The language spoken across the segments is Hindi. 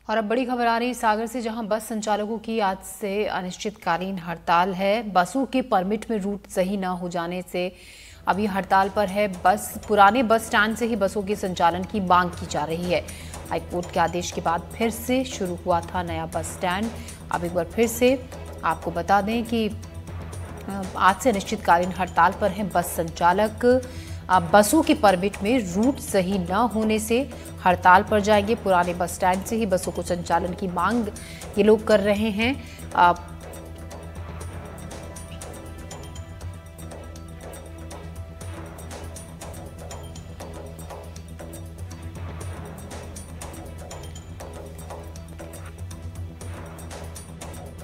और अब बड़ी खबर आ रही है सागर से, जहां बस संचालकों की आज से अनिश्चितकालीन हड़ताल है। बसों के परमिट में रूट सही न हो जाने से अभी हड़ताल पर है। पुराने बस स्टैंड से ही बसों के संचालन की मांग की जा रही है। हाईकोर्ट के आदेश के बाद फिर से शुरू हुआ था नया बस स्टैंड। अब एक बार फिर से आपको बता दें कि आज से अनिश्चितकालीन हड़ताल पर हैं बस संचालक। बसों के परमिट में रूट सही न होने से हड़ताल पर जाएंगे। पुराने बस स्टैंड से ही बसों को संचालन की मांग ये लोग कर रहे हैं।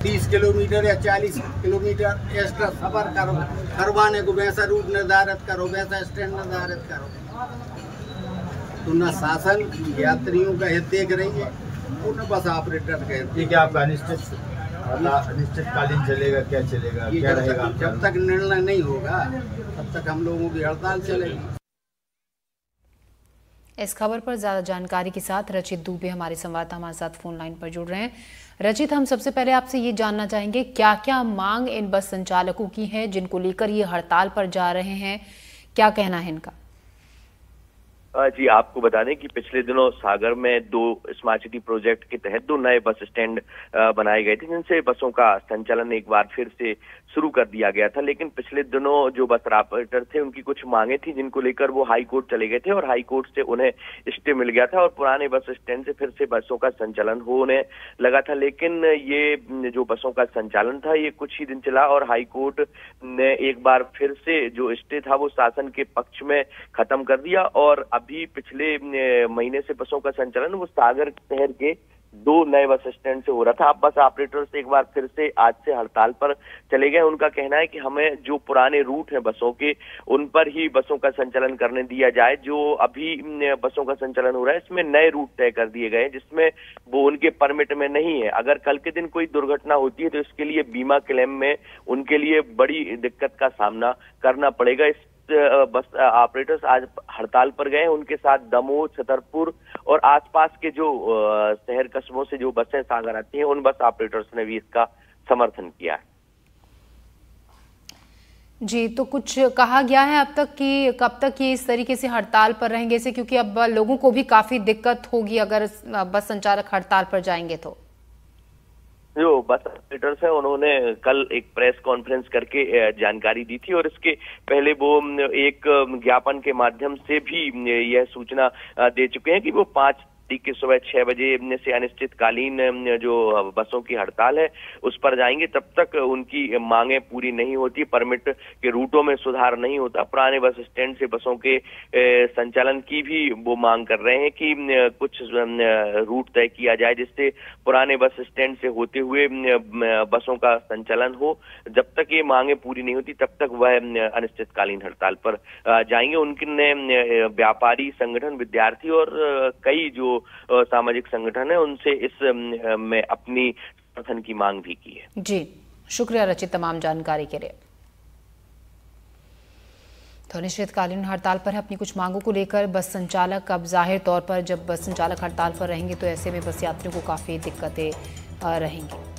30 किलोमीटर या 40 किलोमीटर एक्स्ट्रा सफर करवाने को वैसा रूट निर्धारित करो, वैसा स्टैंड निर्धारित करो। तो न शासन यात्रियों का हित देख रही है और न बस ऑपरेटर का हित। क्या आपका अनिश्चितकालीन चलेगा? क्या चलेगा, क्या रहेगा? जब तक निर्णय नहीं होगा तब तक हम लोगों की हड़ताल चलेगी। इस खबर पर ज्यादा जानकारी के साथ रचित दुबे हमारे संवाददाता हमारे साथ फोन लाइन पर जुड़ रहे हैं। रचित, हम सबसे पहले आपसे ये जानना चाहेंगे क्या क्या मांग इन बस संचालकों की है जिनको लेकर ये हड़ताल पर जा रहे हैं, क्या कहना है इनका? जी, आपको बता दें कि पिछले दिनों सागर में 2 स्मार्ट सिटी प्रोजेक्ट के तहत 2 नए बस स्टैंड बनाए गए थे, जिनसे बसों का संचालन एक बार फिर से शुरू कर दिया गया था। लेकिन पिछले दिनों जो बस ऑपरेटर थे उनकी कुछ मांगे थी जिनको लेकर वो हाई कोर्ट चले गए थे और हाई कोर्ट से उन्हें स्टे मिल गया था और पुराने बस स्टैंड से फिर से बसों का संचालन होने लगा था। लेकिन ये जो बसों का संचालन था ये कुछ ही दिन चला और हाई कोर्ट ने एक बार फिर से जो स्टे था वो शासन के पक्ष में खत्म कर दिया और अभी पिछले महीने से बसों का संचालन वो सागर शहर के 2 नए बस स्टैंड से हो रहा था। अब बस ऑपरेटर से एक बार फिर से आज से हड़ताल पर चले गए। उनका कहना है कि हमें जो पुराने रूट हैं बसों के उन पर ही बसों का संचालन करने दिया जाए। जो अभी बसों का संचालन हो रहा है इसमें नए रूट तय कर दिए गए जिसमें वो उनके परमिट में नहीं है। अगर कल के दिन कोई दुर्घटना होती है तो इसके लिए बीमा क्लेम में उनके लिए बड़ी दिक्कत का सामना करना पड़ेगा। बस ऑपरेटर्स आज हड़ताल पर गए। उनके साथ दमोह, छतरपुर और आसपास के जो शहर कस्बों से जो बसें सागर आती हैं उन बस ऑपरेटर्स ने भी इसका समर्थन किया है। जी, तो कुछ कहा गया है अब तक कि कब तक ये इस तरीके से हड़ताल पर रहेंगे इसे, क्योंकि अब लोगों को भी काफी दिक्कत होगी अगर बस संचालक हड़ताल पर जाएंगे तो? जो बस ऑपरेटर्स हैं उन्होंने कल एक प्रेस कॉन्फ्रेंस करके जानकारी दी थी और इसके पहले वो एक ज्ञापन के माध्यम से भी यह सूचना दे चुके हैं कि वो 5 की सुबह 6 बजे से अनिश्चितकालीन जो बसों की हड़ताल है उस पर जाएंगे। तब तक उनकी मांगे पूरी नहीं होती, परमिट के रूटों में सुधार नहीं होता। पुराने बस स्टैंड से बसों के संचालन की भी वो मांग कर रहे हैं कि कुछ रूट तय किया जाए जिससे पुराने बस स्टैंड से होते हुए बसों का संचालन हो। जब तक ये मांगे पूरी नहीं होती तब तक वह अनिश्चितकालीन हड़ताल पर जाएंगे। उनके व्यापारी संगठन, विद्यार्थी और कई जो सामाजिक संगठन है उनसे इस में अपनी समर्थन की मांग भी की है। जी, शुक्रिया रचित तमाम जानकारी के लिए। तो अनिश्चितकालीन हड़ताल पर है। अपनी कुछ मांगों को लेकर बस संचालक अब जाहिर तौर पर जब बस संचालक हड़ताल पर रहेंगे तो ऐसे में बस यात्रियों को काफी दिक्कतें रहेंगी।